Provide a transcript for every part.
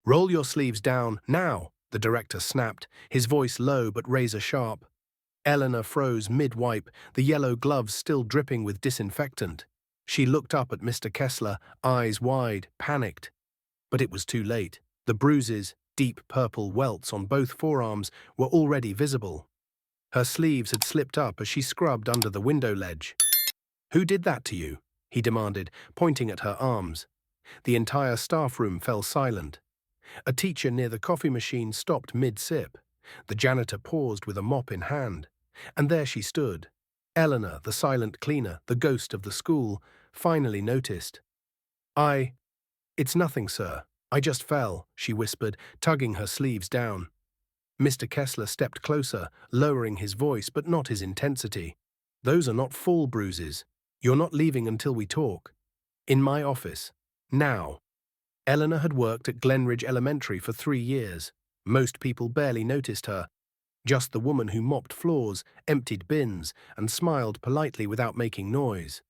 Roll your sleeves down, now, the director snapped, his voice low but razor-sharp. Eleanor froze mid-wipe, the yellow gloves still dripping with disinfectant. She looked up at Mr. Kessler, eyes wide, panicked. But it was too late. The bruises, deep purple welts on both forearms, were already visible. Her sleeves had slipped up as she scrubbed under the window ledge. "Who did that to you?" he demanded, pointing at her arms. The entire staff room fell silent. A teacher near the coffee machine stopped mid-sip. The janitor paused with a mop in hand. And there she stood. Eleanor, the silent cleaner, the ghost of the school, finally noticed. It's nothing, sir. I just fell," she whispered, tugging her sleeves down. Mr. Kessler stepped closer, lowering his voice but not his intensity. "Those are not fall bruises. You're not leaving until we talk. In my office. Now." Eleanor had worked at Glenridge Elementary for 3 years. Most people barely noticed her. Just the woman who mopped floors, emptied bins, and smiled politely without making noise.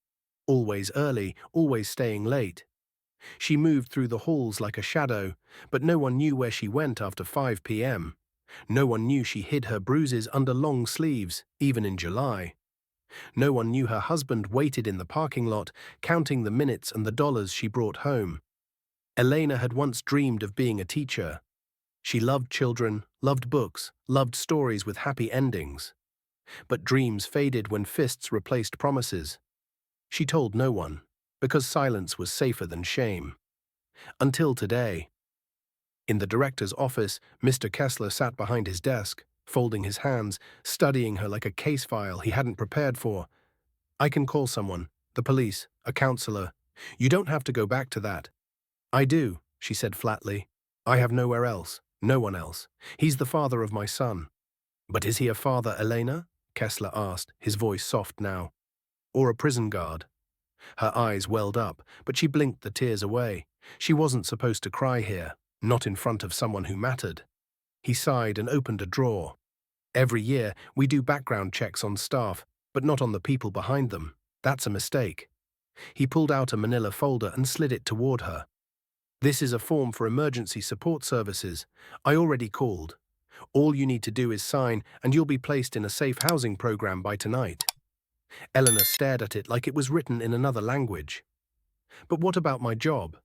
Always early, always staying late. She moved through the halls like a shadow, but no one knew where she went after 5 p.m. No one knew she hid her bruises under long sleeves, even in July. No one knew her husband waited in the parking lot, counting the minutes and the dollars she brought home. Elena had once dreamed of being a teacher. She loved children, loved books, loved stories with happy endings. But dreams faded when fists replaced promises. She told no one, because silence was safer than shame. Until today. In the director's office, Mr. Kessler sat behind his desk, folding his hands, studying her like a case file he hadn't prepared for. "I can call someone, the police, a counselor. You don't have to go back to that." "I do," she said flatly. "I have nowhere else, no one else. He's the father of my son." "But is he a father, Elena?" Kessler asked, his voice soft now. "Or a prison guard?" Her eyes welled up, but she blinked the tears away. She wasn't supposed to cry here, not in front of someone who mattered. He sighed and opened a drawer. "Every year, we do background checks on staff, but not on the people behind them. That's a mistake." He pulled out a manila folder and slid it toward her. "This is a form for emergency support services. I already called. All you need to do is sign, and you'll be placed in a safe housing program by tonight." Eleanor stared at it like it was written in another language. "But what about my job?"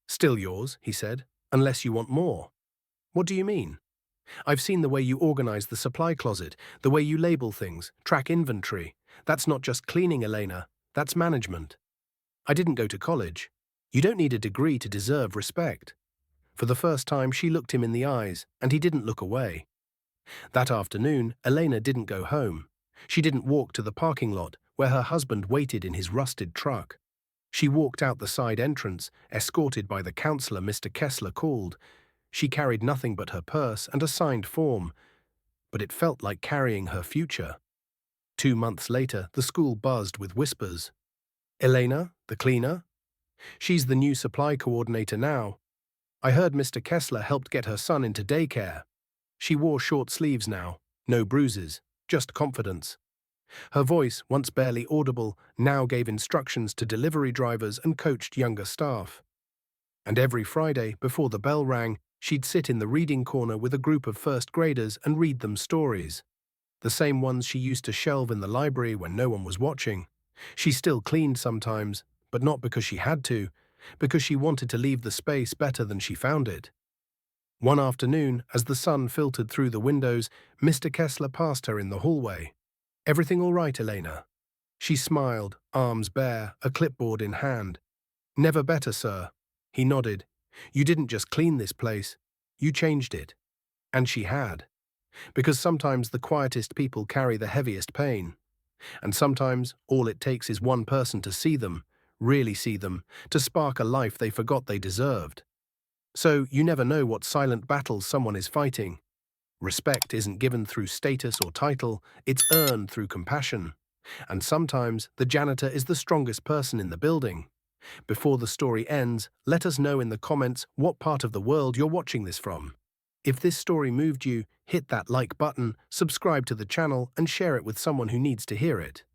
"Still yours," he said, "unless you want more." "What do you mean?" "I've seen the way you organize the supply closet, the way you label things, track inventory. That's not just cleaning, Elena. That's management." "I didn't go to college." "You don't need a degree to deserve respect." For the first time, she looked him in the eyes, and he didn't look away. That afternoon, Elena didn't go home. She didn't walk to the parking lot, where her husband waited in his rusted truck. She walked out the side entrance, escorted by the counselor Mr. Kessler called. She carried nothing but her purse and a signed form, but it felt like carrying her future. 2 months later, the school buzzed with whispers. "Elena, the cleaner? She's the new supply coordinator now. I heard Mr. Kessler helped get her son into daycare. She wore short sleeves now, no bruises, just confidence." Her voice, once barely audible, now gave instructions to delivery drivers and coached younger staff. And every Friday, before the bell rang, she'd sit in the reading corner with a group of first graders and read them stories. The same ones she used to shelve in the library when no one was watching. She still cleaned sometimes, but not because she had to, because she wanted to leave the space better than she found it. One afternoon, as the sun filtered through the windows, Mr. Kessler passed her in the hallway. "Everything all right, Elena?" She smiled, arms bare, a clipboard in hand. "Never better, sir." He nodded. "You didn't just clean this place. You changed it." And she had. Because sometimes the quietest people carry the heaviest pain. And sometimes all it takes is one person to see them, really see them, to spark a life they forgot they deserved. So you never know what silent battles someone is fighting. Respect isn't given through status or title, it's earned through compassion. And sometimes the janitor is the strongest person in the building. Before the story ends, let us know in the comments what part of the world you're watching this from. If this story moved you, hit that like button, subscribe to the channel, and share it with someone who needs to hear it.